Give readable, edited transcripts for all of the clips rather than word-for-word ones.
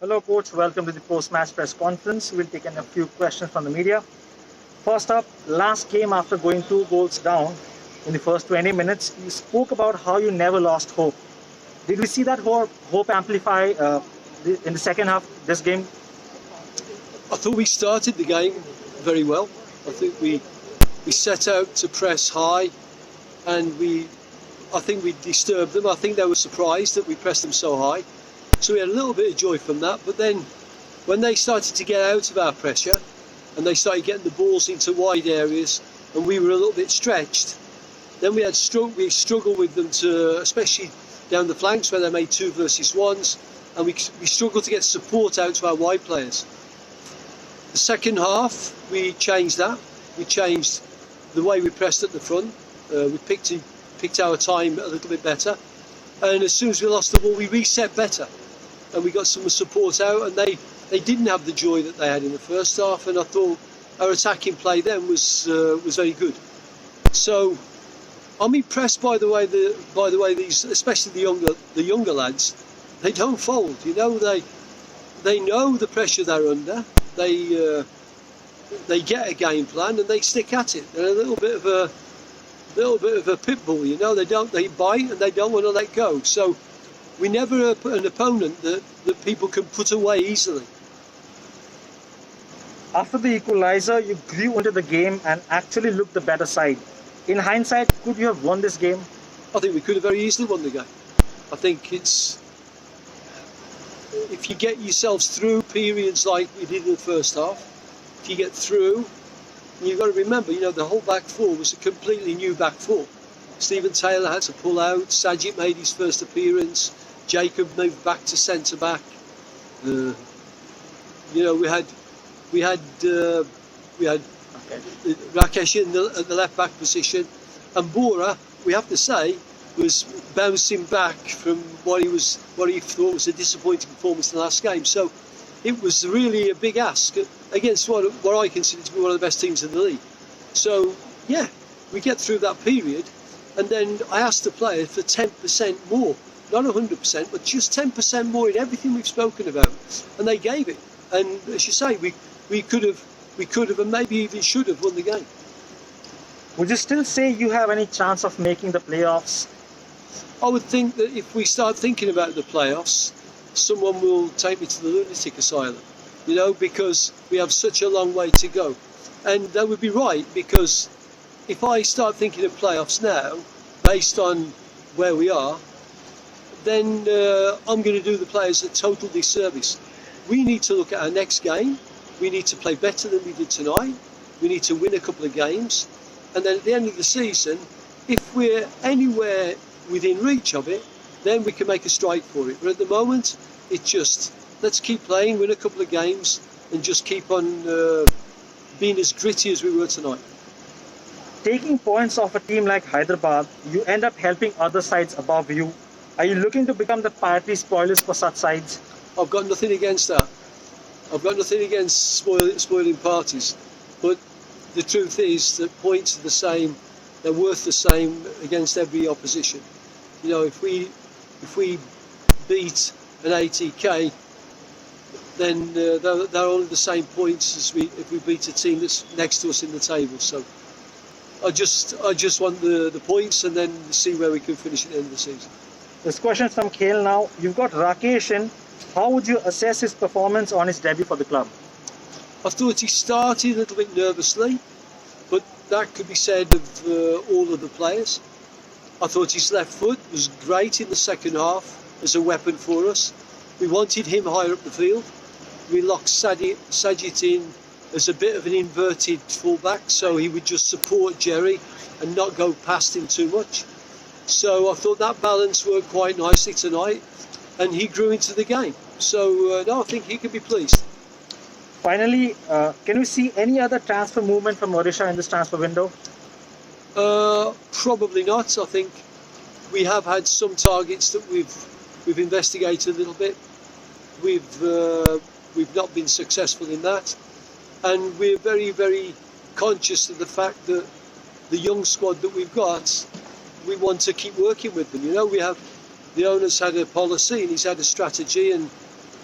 Hello, coach. Welcome to the post-match press conference. We'll take in a few questions from the media. First up, last game after going 2 goals down in the first 20 minutes, you spoke about how you never lost hope. Did we see that hope amplify in the second half this game? I thought we started the game very well. I think we set out to press high, and I think we disturbed them. I think they were surprised that we pressed them so high. So we had a little bit of joy from that. But then when they started to get out of our pressure and they started getting the balls into wide areas and we were a little bit stretched, then we struggled with them to, especially down the flanks where they made 2 versus 1s, and we struggled to get support out to our wide players. The second half, we changed that. We changed the way we pressed at the front. We picked our time a little bit better. And as soon as we lost the ball, we reset better. And we got some support out, and they didn't have the joy that they had in the first half. And I thought our attacking play then was very good. So I'm impressed by the way these, especially the younger lads, they don't fold. You know, they know the pressure they're under. They get a game plan and they stick at it. They're a little bit of a pit bull, you know. They bite and they don't want to let go. So we never put an opponent that people can put away easily. After the equalizer, you grew into the game and actually looked the better side. In hindsight, could you have won this game? I think we could have very easily won the game. I think if you get yourselves through periods like we did in the first half, if you get through, you've got to remember, you know, the whole back four was a completely new back four. Stephen Taylor had to pull out. Sajid made his first appearance. Jacob moved back to centre back. You know, we had Rakesh in the left back position, and Bora, we have to say, was bouncing back from what he thought was a disappointing performance in the last game. So it was really a big ask against what I consider to be one of the best teams in the league. So yeah, we get through that period, and then I asked the players for 10% more, not 100%, but just 10% more in everything we've spoken about, and they gave it. And as you say, we could have, and maybe even should have won the game. Would you still say you have any chance of making the playoffs? I would think that if we start thinking about the playoffs, someone will take me to the lunatic asylum, you know, because we have such a long way to go. And that would be right, because if I start thinking of playoffs now, based on where we are, then I'm going to do the players a total disservice. We need to look at our next game. We need to play better than we did tonight. We need to win a couple of games. And then at the end of the season, if we're anywhere within reach of it, then we can make a strike for it. But at the moment, it's just, let's keep playing, win a couple of games, and just keep on being as gritty as we were tonight. Taking points off a team like Hyderabad, you end up helping other sides above you. Are you looking to become the party spoilers for such sides? I've got nothing against that. I've got nothing against spoiling parties. But the truth is that points are the same, they're worth the same against every opposition. You know, if we beat an ATK, then they're only the same points as if we beat a team that's next to us in the table. So I just want the points, and then see where we can finish at the end of the season. This question from Kale now. You've got Rakesh in. How would you assess his performance on his debut for the club? I thought he started a little bit nervously, but that could be said of all of the players. I thought his left foot was great in the second half as a weapon for us. We wanted him higher up the field. We locked Sajid in as a bit of an inverted fullback, so he would just support Jerry and not go past him too much. So I thought that balance worked quite nicely tonight, and he grew into the game. So no, I think he could be pleased. Finally, can we see any other transfer movement from Odisha in this transfer window? Probably not. I think we have had some targets that we've investigated a little bit. We've not been successful in that, and we're very, very conscious of the fact that the young squad that we've got, we want to keep working with them. You know, the owner's had a policy and he's had a strategy, and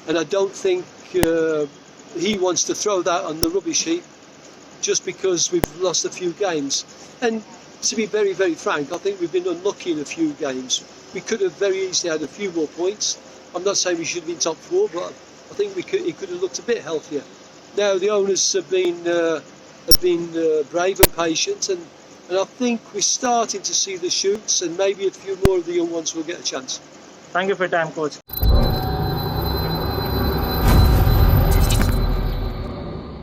and I don't think he wants to throw that on the rubbish heap just because we've lost a few games. And to be very, very frank, I think we've been unlucky in a few games. We could have very easily had a few more points. I'm not saying we should have been top four, but I think it could have looked a bit healthier. Now the owners have been brave and patient, and I think we're starting to see the shoots, and maybe a few more of the young ones will get a chance. Thank you for your time, Coach.